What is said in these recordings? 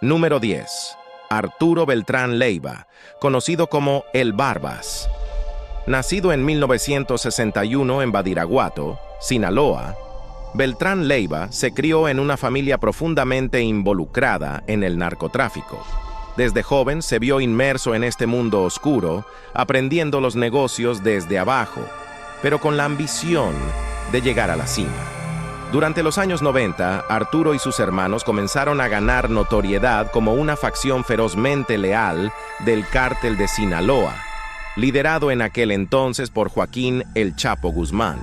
Número 10. Arturo Beltrán Leiva, conocido como El Barbas. Nacido en 1961 en Badiraguato, Sinaloa, Beltrán Leiva se crió en una familia profundamente involucrada en el narcotráfico. Desde joven se vio inmerso en este mundo oscuro, aprendiendo los negocios desde abajo, pero con la ambición de llegar a la cima. Durante los años 90, Arturo y sus hermanos comenzaron a ganar notoriedad como una facción ferozmente leal del Cártel de Sinaloa, liderado en aquel entonces por Joaquín El Chapo Guzmán.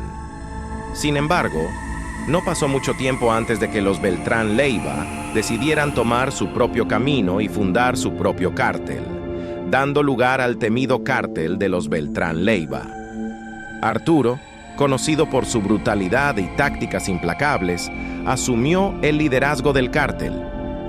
Sin embargo, no pasó mucho tiempo antes de que los Beltrán Leiva decidieran tomar su propio camino y fundar su propio cártel, dando lugar al temido cártel de los Beltrán Leiva. Arturo, conocido por su brutalidad y tácticas implacables, asumió el liderazgo del cártel.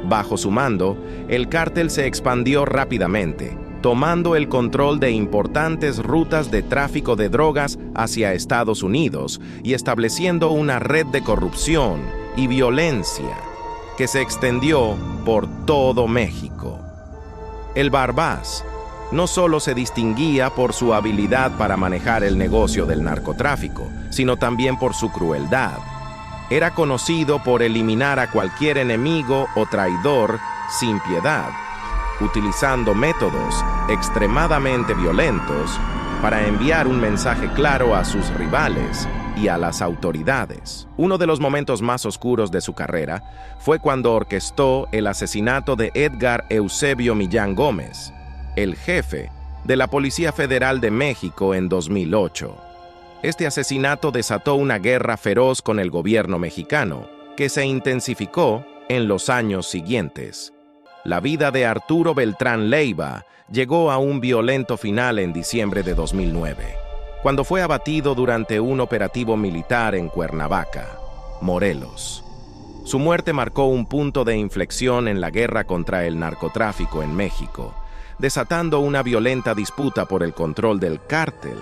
Bajo su mando, el cártel se expandió rápidamente, tomando el control de importantes rutas de tráfico de drogas hacia Estados Unidos y estableciendo una red de corrupción y violencia que se extendió por todo México. El Barbas no solo se distinguía por su habilidad para manejar el negocio del narcotráfico, sino también por su crueldad. Era conocido por eliminar a cualquier enemigo o traidor sin piedad, utilizando métodos extremadamente violentos para enviar un mensaje claro a sus rivales y a las autoridades. Uno de los momentos más oscuros de su carrera fue cuando orquestó el asesinato de Edgar Eusebio Millán Gómez, el jefe de la Policía Federal de México en 2008. Este asesinato desató una guerra feroz con el gobierno mexicano, que se intensificó en los años siguientes. La vida de Arturo Beltrán Leiva llegó a un violento final en diciembre de 2009, cuando fue abatido durante un operativo militar en Cuernavaca, Morelos. Su muerte marcó un punto de inflexión en la guerra contra el narcotráfico en México, desatando una violenta disputa por el control del cártel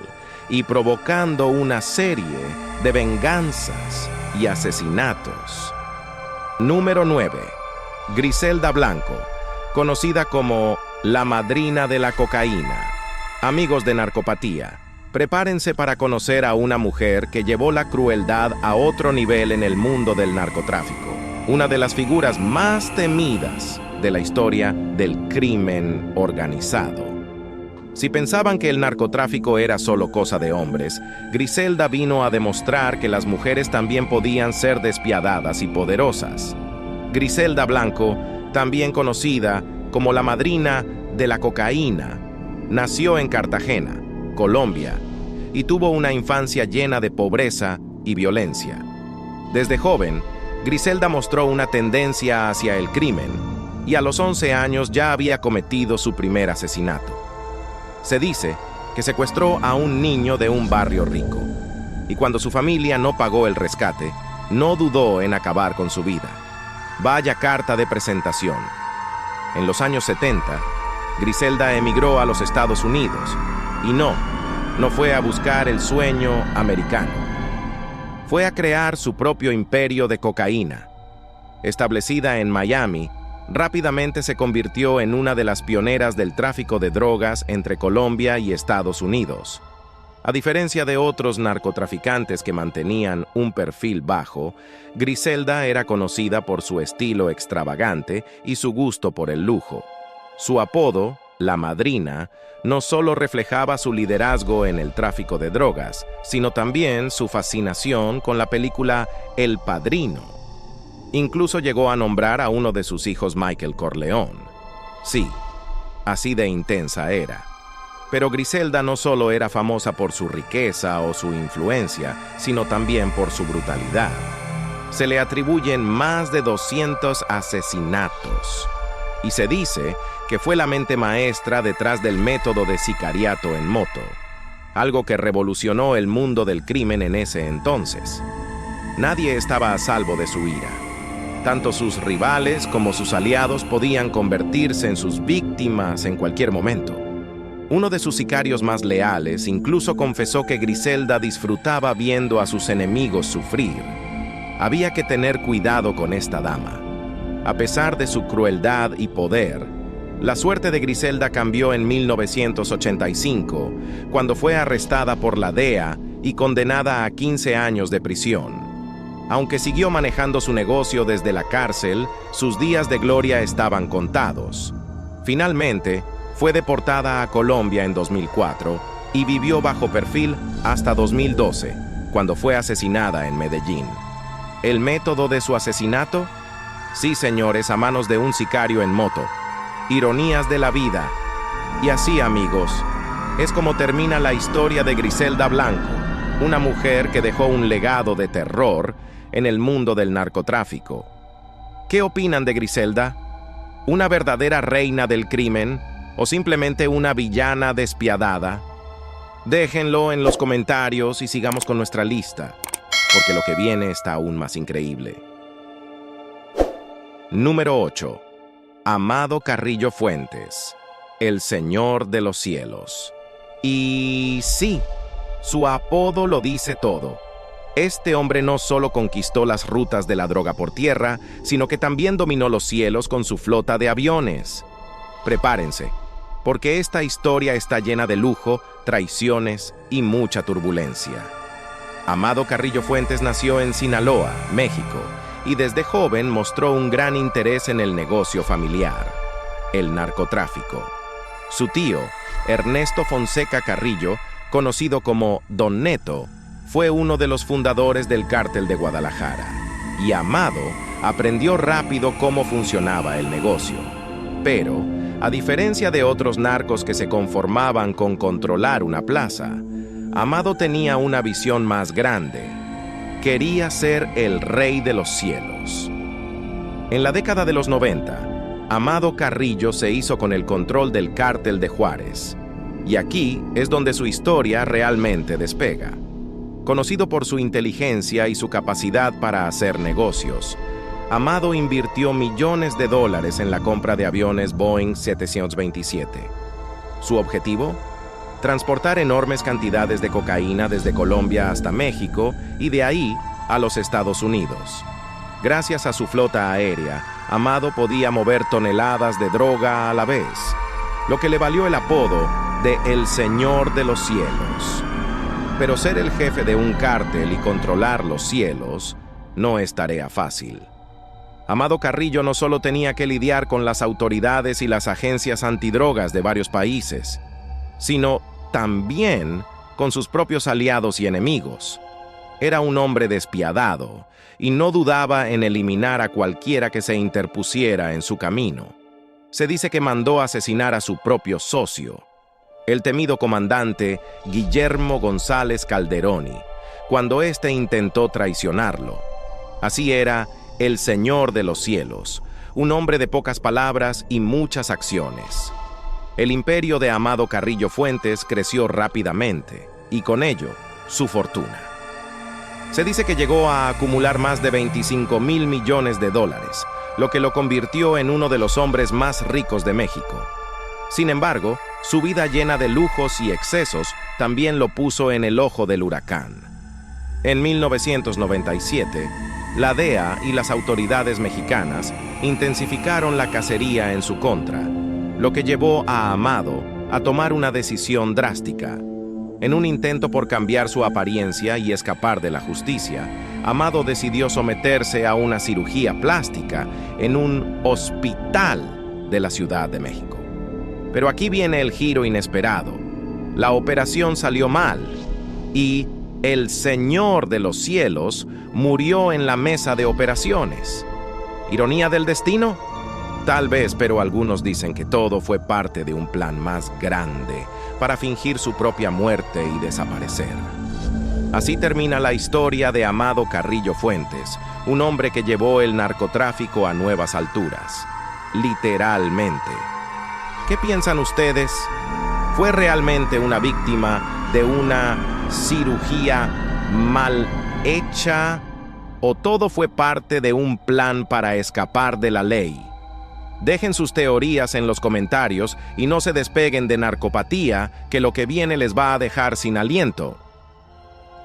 y provocando una serie de venganzas y asesinatos. Número 9. Griselda Blanco, conocida como la madrina de la cocaína. Amigos de Narcopatía, prepárense para conocer a una mujer que llevó la crueldad a otro nivel en el mundo del narcotráfico, una de las figuras más temidas de la historia del crimen organizado. Si pensaban que el narcotráfico era solo cosa de hombres, Griselda vino a demostrar que las mujeres también podían ser despiadadas y poderosas. Griselda Blanco, también conocida como la madrina de la cocaína, nació en Cartagena, Colombia, y tuvo una infancia llena de pobreza y violencia. Desde joven, Griselda mostró una tendencia hacia el crimen, y a los 11 años ya había cometido su primer asesinato. Se dice que secuestró a un niño de un barrio rico, y cuando su familia no pagó el rescate, no dudó en acabar con su vida. Vaya carta de presentación. En los años 70, Griselda emigró a los Estados Unidos, y no fue a buscar el sueño americano. Fue a crear su propio imperio de cocaína. Establecida en Miami, rápidamente se convirtió en una de las pioneras del tráfico de drogas entre Colombia y Estados Unidos. A diferencia de otros narcotraficantes que mantenían un perfil bajo, Griselda era conocida por su estilo extravagante y su gusto por el lujo. Su apodo, La Madrina, no solo reflejaba su liderazgo en el tráfico de drogas, sino también su fascinación con la película El Padrino. Incluso llegó a nombrar a uno de sus hijos Michael Corleone. Sí, así de intensa era. Pero Griselda no solo era famosa por su riqueza o su influencia, sino también por su brutalidad. Se le atribuyen más de 200 asesinatos. Y se dice que fue la mente maestra detrás del método de sicariato en moto, algo que revolucionó el mundo del crimen en ese entonces. Nadie estaba a salvo de su ira. Tanto sus rivales como sus aliados podían convertirse en sus víctimas en cualquier momento. Uno de sus sicarios más leales incluso confesó que Griselda disfrutaba viendo a sus enemigos sufrir. Había que tener cuidado con esta dama. A pesar de su crueldad y poder, la suerte de Griselda cambió en 1985, cuando fue arrestada por la DEA y condenada a 15 años de prisión. Aunque siguió manejando su negocio desde la cárcel, sus días de gloria estaban contados. Finalmente, fue deportada a Colombia en 2004 y vivió bajo perfil hasta 2012, cuando fue asesinada en Medellín. ¿El método de su asesinato? Sí, señores, a manos de un sicario en moto. Ironías de la vida. Y así, amigos, es como termina la historia de Griselda Blanco, una mujer que dejó un legado de terror en el mundo del narcotráfico. ¿Qué opinan de Griselda? ¿Una verdadera reina del crimen o simplemente una villana despiadada? Déjenlo en los comentarios y sigamos con nuestra lista, porque lo que viene está aún más increíble. Número 8. Amado Carrillo Fuentes, el Señor de los Cielos. Y sí, su apodo lo dice todo. Este hombre no solo conquistó las rutas de la droga por tierra, sino que también dominó los cielos con su flota de aviones. Prepárense, porque esta historia está llena de lujo, traiciones y mucha turbulencia. Amado Carrillo Fuentes nació en Sinaloa, México, y desde joven mostró un gran interés en el negocio familiar, el narcotráfico. Su tío, Ernesto Fonseca Carrillo, conocido como Don Neto, fue uno de los fundadores del Cártel de Guadalajara, y Amado aprendió rápido cómo funcionaba el negocio. Pero, a diferencia de otros narcos que se conformaban con controlar una plaza, Amado tenía una visión más grande. Quería ser el rey de los cielos. En la década de los 90, Amado Carrillo se hizo con el control del Cártel de Juárez, y aquí es donde su historia realmente despega. Conocido por su inteligencia y su capacidad para hacer negocios, Amado invirtió millones de dólares en la compra de aviones Boeing 727. ¿Su objetivo? Transportar enormes cantidades de cocaína desde Colombia hasta México y de ahí a los Estados Unidos. Gracias a su flota aérea, Amado podía mover toneladas de droga a la vez, lo que le valió el apodo de El Señor de los Cielos. Pero ser el jefe de un cártel y controlar los cielos no es tarea fácil. Amado Carrillo no solo tenía que lidiar con las autoridades y las agencias antidrogas de varios países, sino también con sus propios aliados y enemigos. Era un hombre despiadado y no dudaba en eliminar a cualquiera que se interpusiera en su camino. Se dice que mandó asesinar a su propio socio, el temido comandante Guillermo González Calderoni, cuando éste intentó traicionarlo. Así era el Señor de los Cielos, un hombre de pocas palabras y muchas acciones. El imperio de Amado Carrillo Fuentes creció rápidamente, y con ello, su fortuna. Se dice que llegó a acumular más de 25,000 millones de dólares, lo que lo convirtió en uno de los hombres más ricos de México. Sin embargo, su vida llena de lujos y excesos también lo puso en el ojo del huracán. En 1997, la DEA y las autoridades mexicanas intensificaron la cacería en su contra, lo que llevó a Amado a tomar una decisión drástica. En un intento por cambiar su apariencia y escapar de la justicia, Amado decidió someterse a una cirugía plástica en un hospital de la Ciudad de México. Pero aquí viene el giro inesperado. La operación salió mal y el Señor de los Cielos murió en la mesa de operaciones. ¿Ironía del destino? Tal vez, pero algunos dicen que todo fue parte de un plan más grande para fingir su propia muerte y desaparecer. Así termina la historia de Amado Carrillo Fuentes, un hombre que llevó el narcotráfico a nuevas alturas. Literalmente. ¿Qué piensan ustedes? ¿Fue realmente una víctima de una cirugía mal hecha o todo fue parte de un plan para escapar de la ley? Dejen sus teorías en los comentarios y no se despeguen de Narcopatía, que lo que viene les va a dejar sin aliento.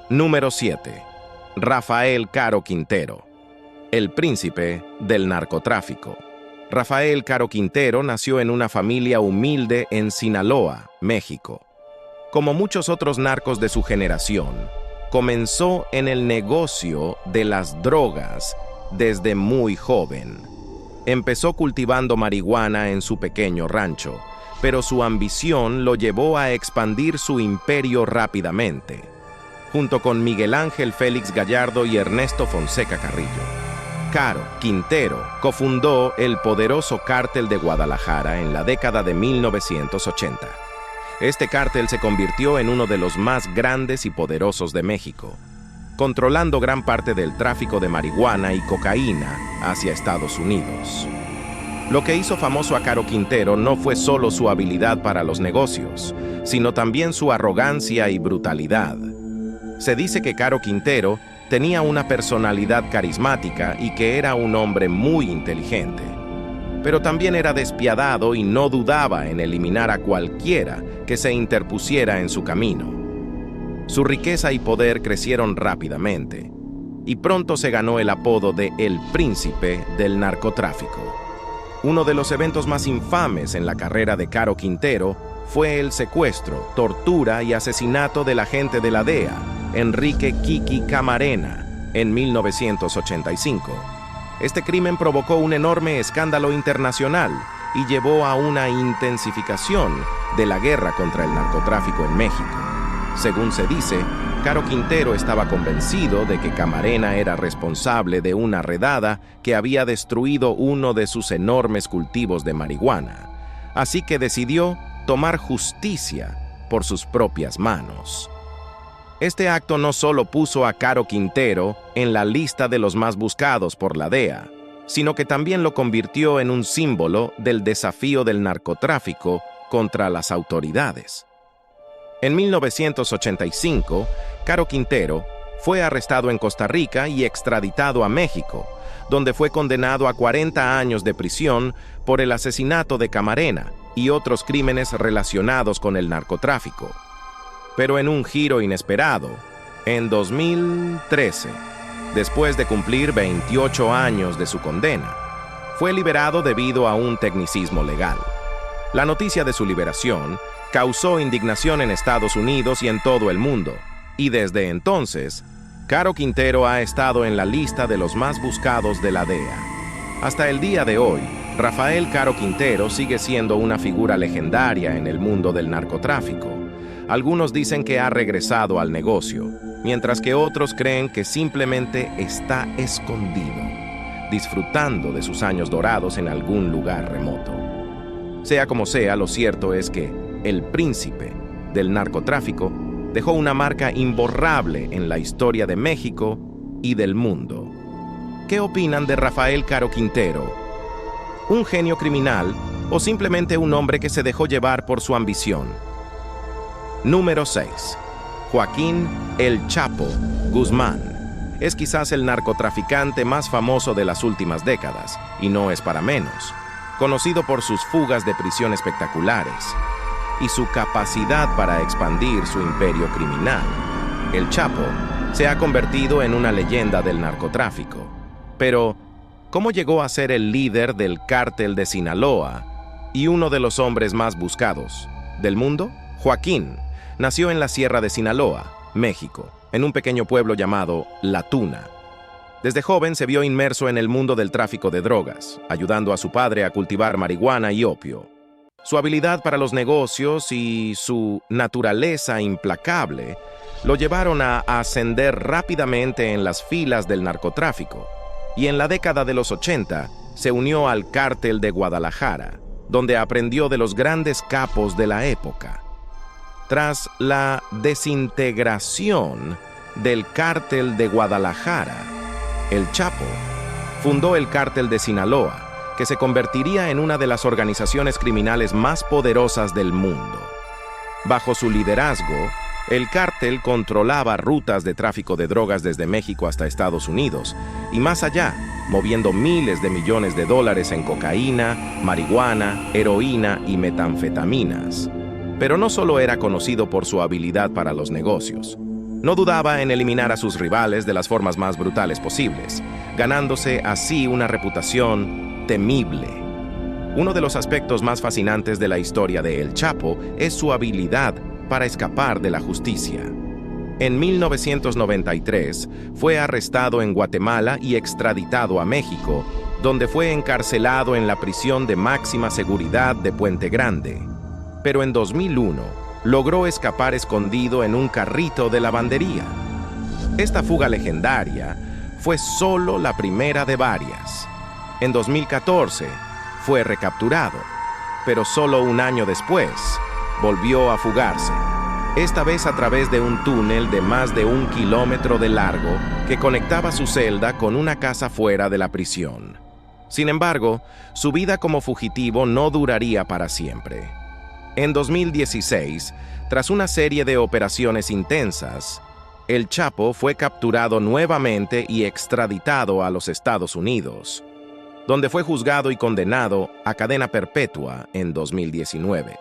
Número 7. Rafael Caro Quintero. el príncipe del narcotráfico. Rafael Caro Quintero nació en una familia humilde en Sinaloa, México. Como muchos otros narcos de su generación, comenzó en el negocio de las drogas desde muy joven. Empezó cultivando marihuana en su pequeño rancho, pero su ambición lo llevó a expandir su imperio rápidamente, junto con Miguel Ángel Félix Gallardo y Ernesto Fonseca Carrillo. Caro Quintero cofundó el poderoso Cártel de Guadalajara en la década de 1980. Este cártel se convirtió en uno de los más grandes y poderosos de México, controlando gran parte del tráfico de marihuana y cocaína hacia Estados Unidos. Lo que hizo famoso a Caro Quintero no fue solo su habilidad para los negocios, sino también su arrogancia y brutalidad. Se dice que Caro Quintero tenía una personalidad carismática y que era un hombre muy inteligente, pero también era despiadado y no dudaba en eliminar a cualquiera que se interpusiera en su camino. Su riqueza y poder crecieron rápidamente, y pronto se ganó el apodo de El Príncipe del Narcotráfico. Uno de los eventos más infames en la carrera de Caro Quintero fue el secuestro, tortura y asesinato del agente de la DEA, Enrique Kiki Camarena, en 1985. Este crimen provocó un enorme escándalo internacional y llevó a una intensificación de la guerra contra el narcotráfico en México. Según se dice, Caro Quintero estaba convencido de que Camarena era responsable de una redada que había destruido uno de sus enormes cultivos de marihuana, así que decidió tomar justicia por sus propias manos. Este acto no solo puso a Caro Quintero en la lista de los más buscados por la DEA, sino que también lo convirtió en un símbolo del desafío del narcotráfico contra las autoridades. En 1985, Caro Quintero fue arrestado en Costa Rica y extraditado a México, donde fue condenado a 40 años de prisión por el asesinato de Camarena y otros crímenes relacionados con el narcotráfico. Pero en un giro inesperado, en 2013, después de cumplir 28 años de su condena, fue liberado debido a un tecnicismo legal. La noticia de su liberación causó indignación en Estados Unidos y en todo el mundo, y desde entonces, Caro Quintero ha estado en la lista de los más buscados de la DEA. Hasta el día de hoy, Rafael Caro Quintero sigue siendo una figura legendaria en el mundo del narcotráfico. Algunos dicen que ha regresado al negocio, mientras que otros creen que simplemente está escondido, disfrutando de sus años dorados en algún lugar remoto. Sea como sea, lo cierto es que el príncipe del narcotráfico dejó una marca imborrable en la historia de México y del mundo. ¿Qué opinan de Rafael Caro Quintero? ¿Un genio criminal o simplemente un hombre que se dejó llevar por su ambición? Número 6. Joaquín El Chapo Guzmán. Es quizás el narcotraficante más famoso de las últimas décadas, y no es para menos. Conocido por sus fugas de prisión espectaculares y su capacidad para expandir su imperio criminal, El Chapo se ha convertido en una leyenda del narcotráfico. Pero, ¿cómo llegó a ser el líder del cártel de Sinaloa y uno de los hombres más buscados del mundo? Joaquín nació en la Sierra de Sinaloa, México, en un pequeño pueblo llamado La Tuna. Desde joven se vio inmerso en el mundo del tráfico de drogas, ayudando a su padre a cultivar marihuana y opio. Su habilidad para los negocios y su naturaleza implacable lo llevaron a ascender rápidamente en las filas del narcotráfico, y en la década de los 80 se unió al Cártel de Guadalajara, donde aprendió de los grandes capos de la época. Tras la desintegración del Cártel de Guadalajara, El Chapo fundó el Cártel de Sinaloa, que se convertiría en una de las organizaciones criminales más poderosas del mundo. Bajo su liderazgo, el cártel controlaba rutas de tráfico de drogas desde México hasta Estados Unidos y más allá, moviendo miles de millones de dólares en cocaína, marihuana, heroína y metanfetaminas. Pero no solo era conocido por su habilidad para los negocios. No dudaba en eliminar a sus rivales de las formas más brutales posibles, ganándose así una reputación temible. Uno de los aspectos más fascinantes de la historia de El Chapo es su habilidad para escapar de la justicia. En 1993 fue arrestado en Guatemala y extraditado a México, donde fue encarcelado en la prisión de máxima seguridad de Puente Grande. Pero en 2001 logró escapar escondido en un carrito de lavandería. Esta fuga legendaria fue solo la primera de varias. En 2014 fue recapturado, pero solo un año después volvió a fugarse. Esta vez a través de un túnel de más de 1 kilómetro de largo que conectaba su celda con una casa fuera de la prisión. Sin embargo, su vida como fugitivo no duraría para siempre. En 2016, tras una serie de operaciones intensas, El Chapo fue capturado nuevamente y extraditado a los Estados Unidos, donde fue juzgado y condenado a cadena perpetua en 2019.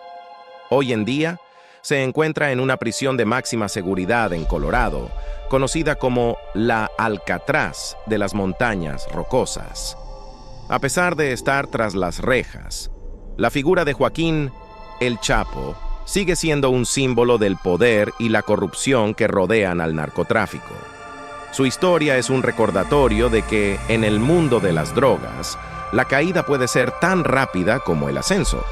Hoy en día, se encuentra en una prisión de máxima seguridad en Colorado, conocida como la Alcatraz de las Montañas Rocosas. A pesar de estar tras las rejas, la figura de Joaquín El Chapo sigue siendo un símbolo del poder y la corrupción que rodean al narcotráfico. Su historia es un recordatorio de que, en el mundo de las drogas, la caída puede ser tan rápida como el ascenso.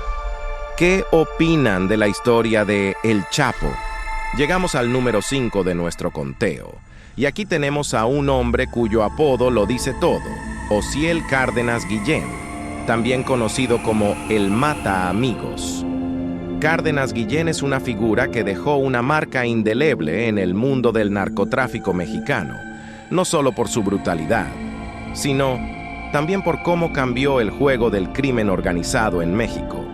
¿Qué opinan de la historia de El Chapo? Llegamos al número 5 de nuestro conteo, y aquí tenemos a un hombre cuyo apodo lo dice todo, Osiel Cárdenas Guillén, también conocido como el Mata Amigos. Cárdenas Guillén es una figura que dejó una marca indeleble en el mundo del narcotráfico mexicano, no solo por su brutalidad, sino también por cómo cambió el juego del crimen organizado en México.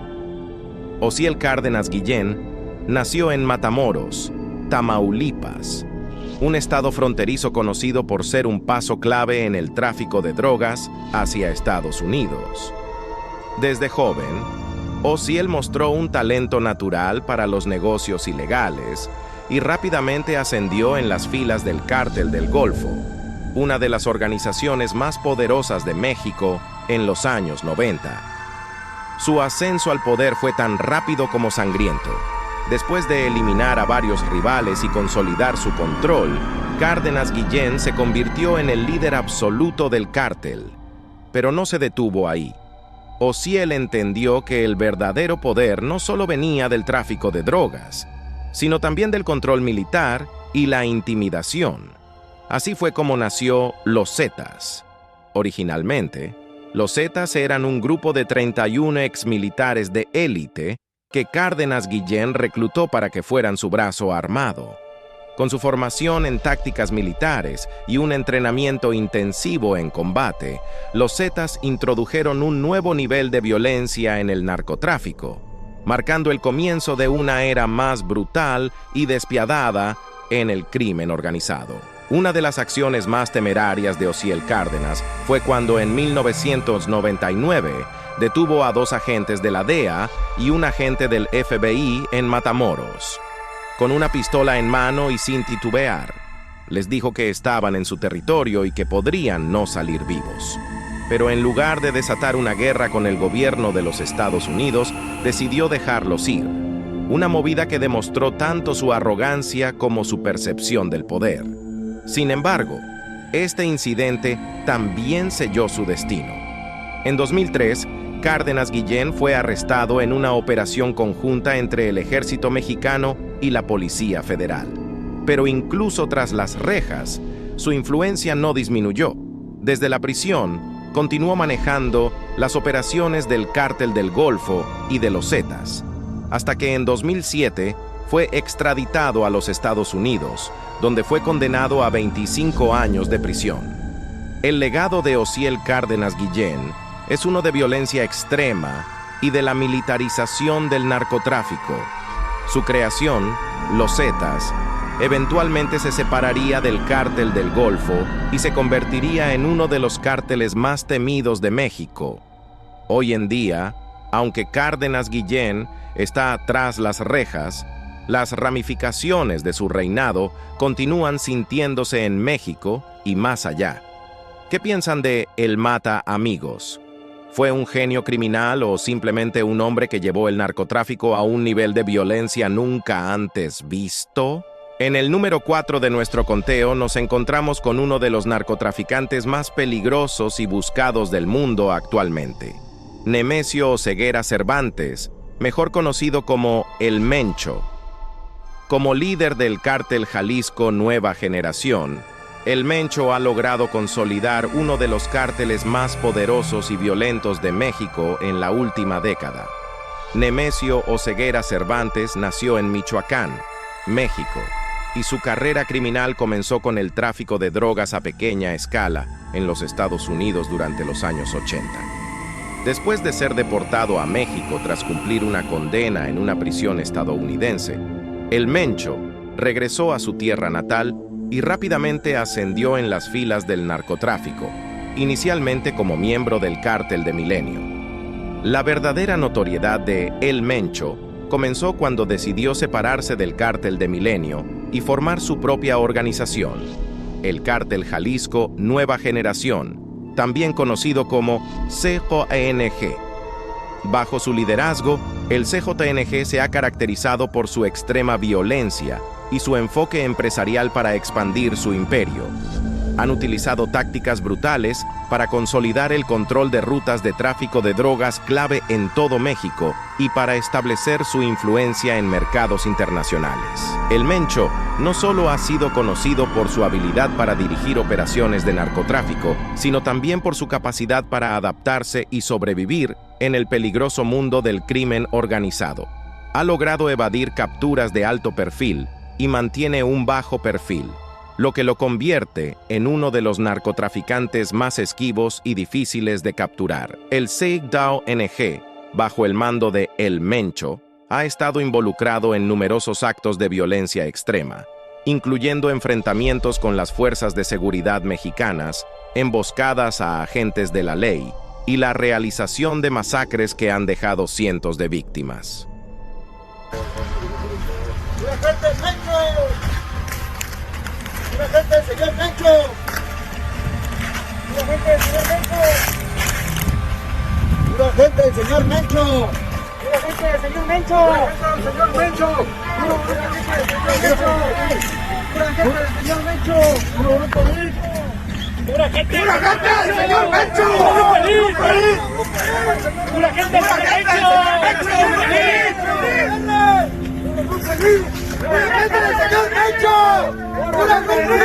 Osiel Cárdenas Guillén nació en Matamoros, Tamaulipas, un estado fronterizo conocido por ser un paso clave en el tráfico de drogas hacia Estados Unidos. Desde joven, Osiel mostró un talento natural para los negocios ilegales y rápidamente ascendió en las filas del Cártel del Golfo, una de las organizaciones más poderosas de México en los años 90. Su ascenso al poder fue tan rápido como sangriento. Después de eliminar a varios rivales y consolidar su control, Cárdenas Guillén se convirtió en el líder absoluto del cártel. Pero no se detuvo ahí. Osiel entendió que el verdadero poder no solo venía del tráfico de drogas, sino también del control militar y la intimidación. Así fue como nació Los Zetas. Originalmente, Los Zetas eran un grupo de 31 exmilitares de élite que Cárdenas Guillén reclutó para que fueran su brazo armado. Con su formación en tácticas militares y un entrenamiento intensivo en combate, los Zetas introdujeron un nuevo nivel de violencia en el narcotráfico, marcando el comienzo de una era más brutal y despiadada en el crimen organizado. Una de las acciones más temerarias de Osiel Cárdenas fue cuando en 1999 detuvo a 2 agentes de la DEA y un agente del FBI en Matamoros. Con una pistola en mano y sin titubear, les dijo que estaban en su territorio y que podrían no salir vivos. Pero en lugar de desatar una guerra con el gobierno de los Estados Unidos, decidió dejarlos ir. Una movida que demostró tanto su arrogancia como su percepción del poder. Sin embargo, este incidente también selló su destino. En 2003, Cárdenas Guillén fue arrestado en una operación conjunta entre el ejército mexicano y la Policía Federal. Pero incluso tras las rejas, su influencia no disminuyó. Desde la prisión, continuó manejando las operaciones del Cártel del Golfo y de los Zetas, hasta que en 2007 fue extraditado a los Estados Unidos, donde fue condenado a 25 años de prisión. El legado de Osiel Cárdenas Guillén es uno de violencia extrema y de la militarización del narcotráfico. Su creación, los Zetas, eventualmente se separaría del Cártel del Golfo y se convertiría en uno de los cárteles más temidos de México. Hoy en día, aunque Cárdenas Guillén está tras las rejas, las ramificaciones de su reinado continúan sintiéndose en México y más allá. ¿Qué piensan de El Mata Amigos? ¿Fue un genio criminal o simplemente un hombre que llevó el narcotráfico a un nivel de violencia nunca antes visto? En el número 4 de nuestro conteo nos encontramos con uno de los narcotraficantes más peligrosos y buscados del mundo actualmente, Nemesio Oseguera Cervantes, mejor conocido como El Mencho. Como líder del cártel Jalisco Nueva Generación, El Mencho ha logrado consolidar uno de los cárteles más poderosos y violentos de México en la última década. Nemesio Oseguera Cervantes nació en Michoacán, México, y su carrera criminal comenzó con el tráfico de drogas a pequeña escala en los Estados Unidos durante los años 80. Después de ser deportado a México tras cumplir una condena en una prisión estadounidense, El Mencho regresó a su tierra natal y rápidamente ascendió en las filas del narcotráfico, inicialmente como miembro del Cártel de Milenio. La verdadera notoriedad de El Mencho comenzó cuando decidió separarse del Cártel de Milenio y formar su propia organización, el Cártel Jalisco Nueva Generación, también conocido como CJNG. Bajo su liderazgo, el CJNG se ha caracterizado por su extrema violencia y su enfoque empresarial para expandir su imperio. Han utilizado tácticas brutales para consolidar el control de rutas de tráfico de drogas clave en todo México y para establecer su influencia en mercados internacionales. El Mencho no solo ha sido conocido por su habilidad para dirigir operaciones de narcotráfico, sino también por su capacidad para adaptarse y sobrevivir en el peligroso mundo del crimen organizado. Ha logrado evadir capturas de alto perfil y mantiene un bajo perfil, lo que lo convierte en uno de los narcotraficantes más esquivos y difíciles de capturar. El CJNG, bajo el mando de El Mencho, ha estado involucrado en numerosos actos de violencia extrema, incluyendo enfrentamientos con las fuerzas de seguridad mexicanas, emboscadas a agentes de la ley y la realización de masacres que han dejado cientos de víctimas. ¡Pura gente del señor Mencho! ¡Pura gente del señor Mencho! ¡Pura gente del señor Mencho! ¡Pura gente del señor Mencho! ¡Pura gente del señor Mencho! ¡Pura gente del señor Mencho! ¡Pura gente del señor Mencho! ¡Pura gente!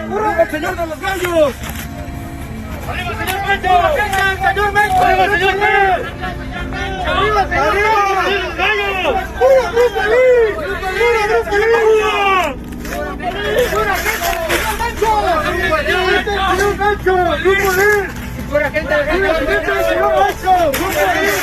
¡Pura el señor de los gallos! ¡Arriba, señor Mencho! ¡Arriba, señor Mencho! ¡Arriba, señor Mencho! ¡Arriba, señor Mencho! ¡Pura Grupo Lee! ¡Pura Grupo Lee! ¡Pura gente del señor Mencho! ¡Grupo Lee! ¡Pura gente del señor Mencho! ¡Grupo Lee!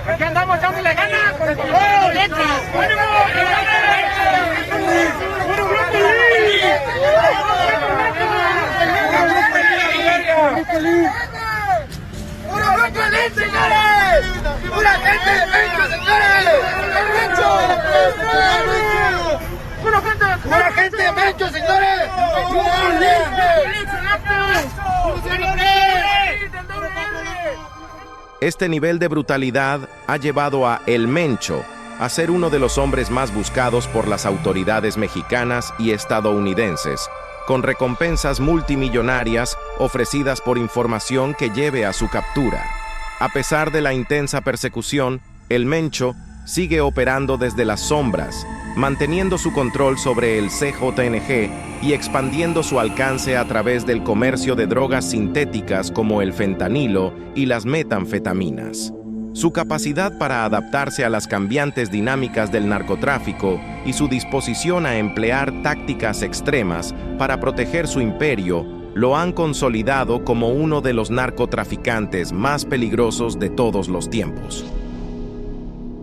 ¡Aquí andamos echándole ganas! ¡Con el favor! ¡Letras! ¡Pura Grupo Lee, señores! ¡Pura gente de Mencho, señores! ¡Pura gente de Mencho, señores! Este nivel de brutalidad ha llevado a El Mencho a ser uno de los hombres más buscados por las autoridades mexicanas y estadounidenses, con recompensas multimillonarias ofrecidas por información que lleve a su captura. A pesar de la intensa persecución, El Mencho sigue operando desde las sombras, manteniendo su control sobre el CJNG y expandiendo su alcance a través del comercio de drogas sintéticas como el fentanilo y las metanfetaminas. Su capacidad para adaptarse a las cambiantes dinámicas del narcotráfico y su disposición a emplear tácticas extremas para proteger su imperio lo han consolidado como uno de los narcotraficantes más peligrosos de todos los tiempos.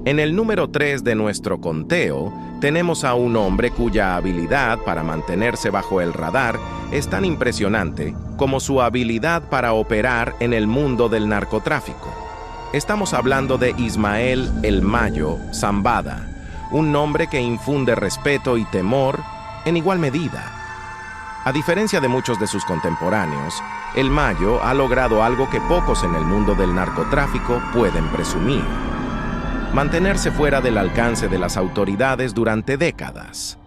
En el número 3 de nuestro conteo, tenemos a un hombre cuya habilidad para mantenerse bajo el radar es tan impresionante como su habilidad para operar en el mundo del narcotráfico. Estamos hablando de Ismael El Mayo Zambada, un nombre que infunde respeto y temor en igual medida. A diferencia de muchos de sus contemporáneos, El Mayo ha logrado algo que pocos en el mundo del narcotráfico pueden presumir: mantenerse fuera del alcance de las autoridades durante décadas.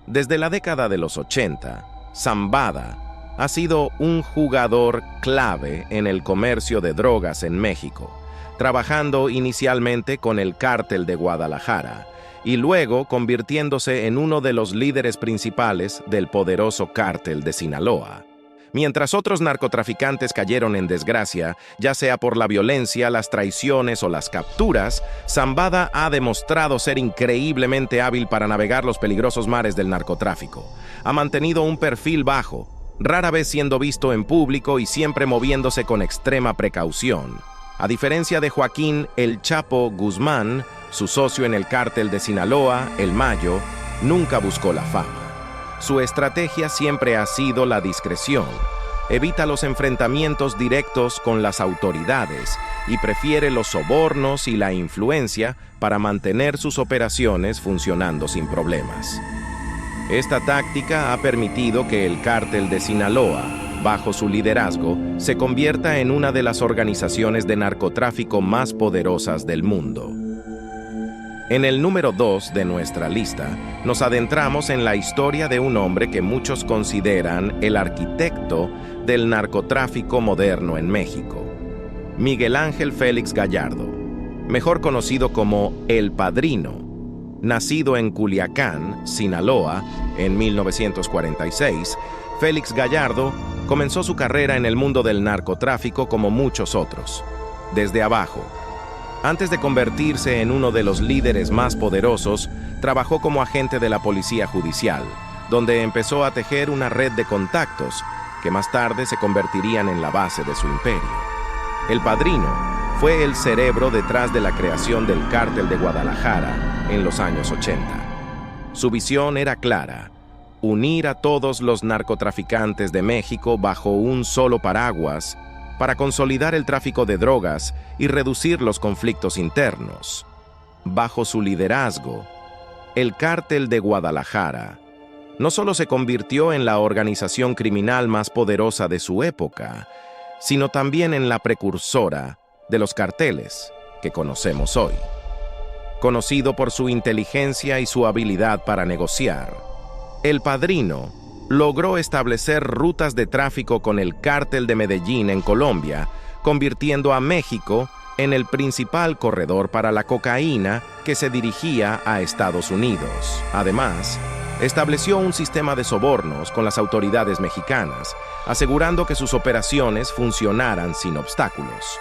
Desde la década de los 80, Zambada ha sido un jugador clave en el comercio de drogas en México, trabajando inicialmente con el Cártel de Guadalajara y luego convirtiéndose en uno de los líderes principales del poderoso Cártel de Sinaloa. Mientras otros narcotraficantes cayeron en desgracia, ya sea por la violencia, las traiciones o las capturas, Zambada ha demostrado ser increíblemente hábil para navegar los peligrosos mares del narcotráfico. Ha mantenido un perfil bajo, rara vez siendo visto en público y siempre moviéndose con extrema precaución. A diferencia de Joaquín El Chapo Guzmán, su socio en el Cártel de Sinaloa, El Mayo, nunca buscó la fama. Su estrategia siempre ha sido la discreción. Evita los enfrentamientos directos con las autoridades y prefiere los sobornos y la influencia para mantener sus operaciones funcionando sin problemas. Esta táctica ha permitido que el Cártel de Sinaloa, bajo su liderazgo, se convierta en una de las organizaciones de narcotráfico más poderosas del mundo. En el número 2 de nuestra lista, nos adentramos en la historia de un hombre que muchos consideran el arquitecto del narcotráfico moderno en México: Miguel Ángel Félix Gallardo, mejor conocido como El Padrino. Nacido en Culiacán, Sinaloa, en 1946, Félix Gallardo comenzó su carrera en el mundo del narcotráfico como muchos otros, desde abajo. Antes de convertirse en uno de los líderes más poderosos, trabajó como agente de la Policía Judicial, donde empezó a tejer una red de contactos que más tarde se convertirían en la base de su imperio. El Padrino fue el cerebro detrás de la creación del Cártel de Guadalajara en los años 80. Su visión era clara: unir a todos los narcotraficantes de México bajo un solo paraguas para consolidar el tráfico de drogas y reducir los conflictos internos. Bajo su liderazgo, el Cártel de Guadalajara no solo se convirtió en la organización criminal más poderosa de su época, sino también en la precursora de los carteles que conocemos hoy. Conocido por su inteligencia y su habilidad para negociar, El Padrino logró establecer rutas de tráfico con el Cártel de Medellín en Colombia, convirtiendo a México en el principal corredor para la cocaína que se dirigía a Estados Unidos. Además, estableció un sistema de sobornos con las autoridades mexicanas, asegurando que sus operaciones funcionaran sin obstáculos.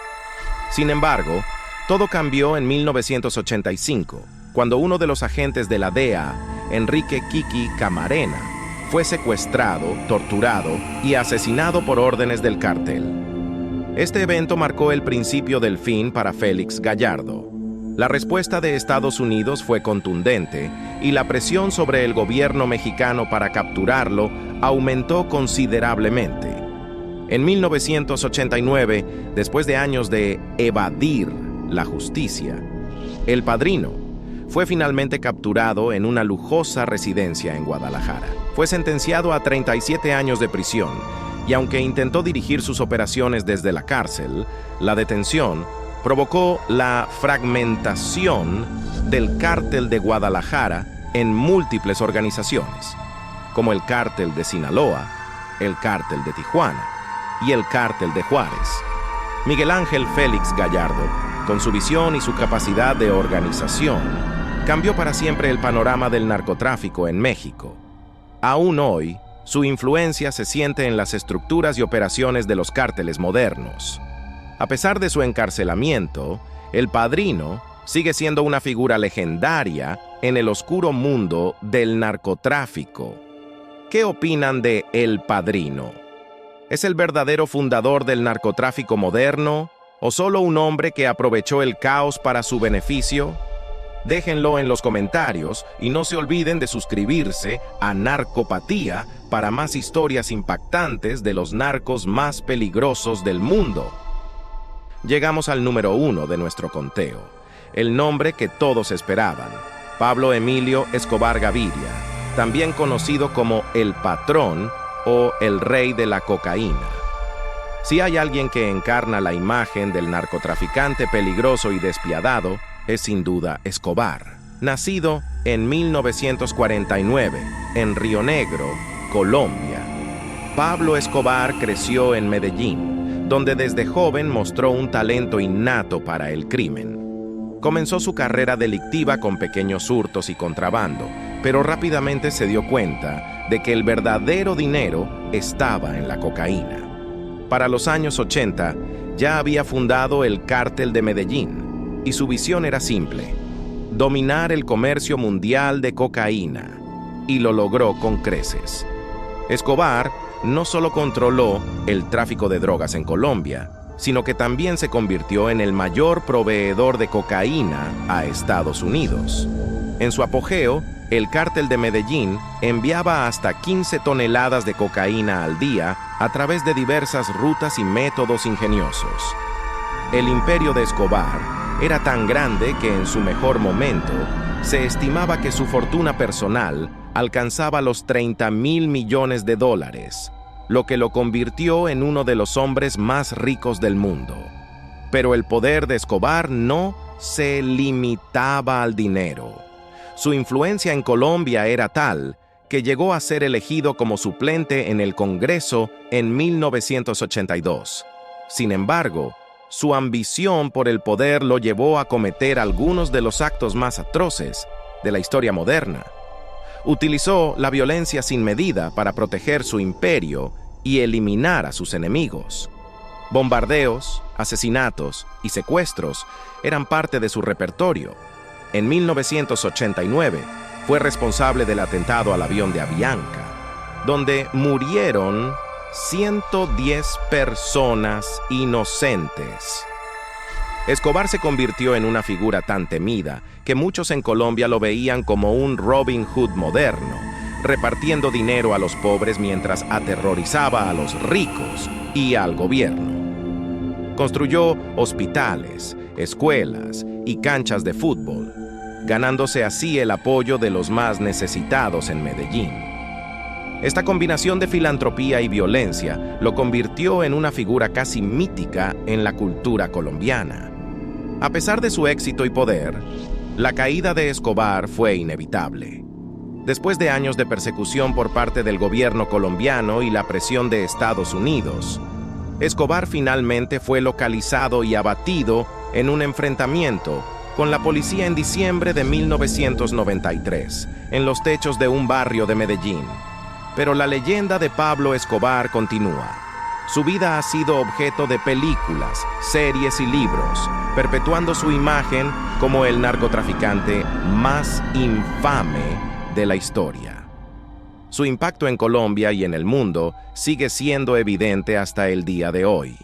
Sin embargo, todo cambió en 1985, cuando uno de los agentes de la DEA, Enrique Kiki Camarena, fue secuestrado, torturado y asesinado por órdenes del cártel. Este evento marcó el principio del fin para Félix Gallardo. La respuesta de Estados Unidos fue contundente y la presión sobre el gobierno mexicano para capturarlo aumentó considerablemente. En 1989, después de años de evadir la justicia, El Padrino fue finalmente capturado en una lujosa residencia en Guadalajara. Fue sentenciado a 37 años de prisión y aunque intentó dirigir sus operaciones desde la cárcel, la detención provocó la fragmentación del Cártel de Guadalajara en múltiples organizaciones, como el Cártel de Sinaloa, el Cártel de Tijuana y el Cártel de Juárez. Miguel Ángel Félix Gallardo, con su visión y su capacidad de organización, cambió para siempre el panorama del narcotráfico en México. Aún hoy, su influencia se siente en las estructuras y operaciones de los cárteles modernos. A pesar de su encarcelamiento, El Padrino sigue siendo una figura legendaria en el oscuro mundo del narcotráfico. ¿Qué opinan de El Padrino? ¿Es el verdadero fundador del narcotráfico moderno o solo un hombre que aprovechó el caos para su beneficio? Déjenlo en los comentarios y no se olviden de suscribirse a Narcopatía para más historias impactantes de los narcos más peligrosos del mundo. Llegamos al número 1 de nuestro conteo, el nombre que todos esperaban, Pablo Emilio Escobar Gaviria, también conocido como El Patrón o el Rey de la Cocaína. Si hay alguien que encarna la imagen del narcotraficante peligroso y despiadado, es sin duda Escobar. Nacido en 1949 en Río Negro, Colombia, Pablo Escobar creció en Medellín, donde desde joven mostró un talento innato para el crimen. Comenzó su carrera delictiva con pequeños hurtos y contrabando, pero rápidamente se dio cuenta de que el verdadero dinero estaba en la cocaína. Para los años 80, ya había fundado el Cártel de Medellín, y su visión era simple: dominar el comercio mundial de cocaína, y lo logró con creces. Escobar no solo controló el tráfico de drogas en Colombia, sino que también se convirtió en el mayor proveedor de cocaína a Estados Unidos. En su apogeo, el Cártel de Medellín enviaba hasta 15 toneladas de cocaína al día a través de diversas rutas y métodos ingeniosos. El imperio de Escobar era tan grande que en su mejor momento se estimaba que su fortuna personal alcanzaba los $30.000 millones, lo que lo convirtió en uno de los hombres más ricos del mundo. Pero el poder de Escobar no se limitaba al dinero. Su influencia en Colombia era tal que llegó a ser elegido como suplente en el Congreso en 1982. Sin embargo, su ambición por el poder lo llevó a cometer algunos de los actos más atroces de la historia moderna. Utilizó la violencia sin medida para proteger su imperio y eliminar a sus enemigos. Bombardeos, asesinatos y secuestros eran parte de su repertorio. En 1989 fue responsable del atentado al avión de Avianca, donde murieron 110 personas inocentes. Escobar se convirtió en una figura tan temida que muchos en Colombia lo veían como un Robin Hood moderno, repartiendo dinero a los pobres mientras aterrorizaba a los ricos y al gobierno. Construyó hospitales, escuelas y canchas de fútbol, ganándose así el apoyo de los más necesitados en Medellín. Esta combinación de filantropía y violencia lo convirtió en una figura casi mítica en la cultura colombiana. A pesar de su éxito y poder, la caída de Escobar fue inevitable. Después de años de persecución por parte del gobierno colombiano y la presión de Estados Unidos, Escobar finalmente fue localizado y abatido en un enfrentamiento con la policía en diciembre de 1993, en los techos de un barrio de Medellín. Pero la leyenda de Pablo Escobar continúa. Su vida ha sido objeto de películas, series y libros, perpetuando su imagen como el narcotraficante más infame de la historia. Su impacto en Colombia y en el mundo sigue siendo evidente hasta el día de hoy.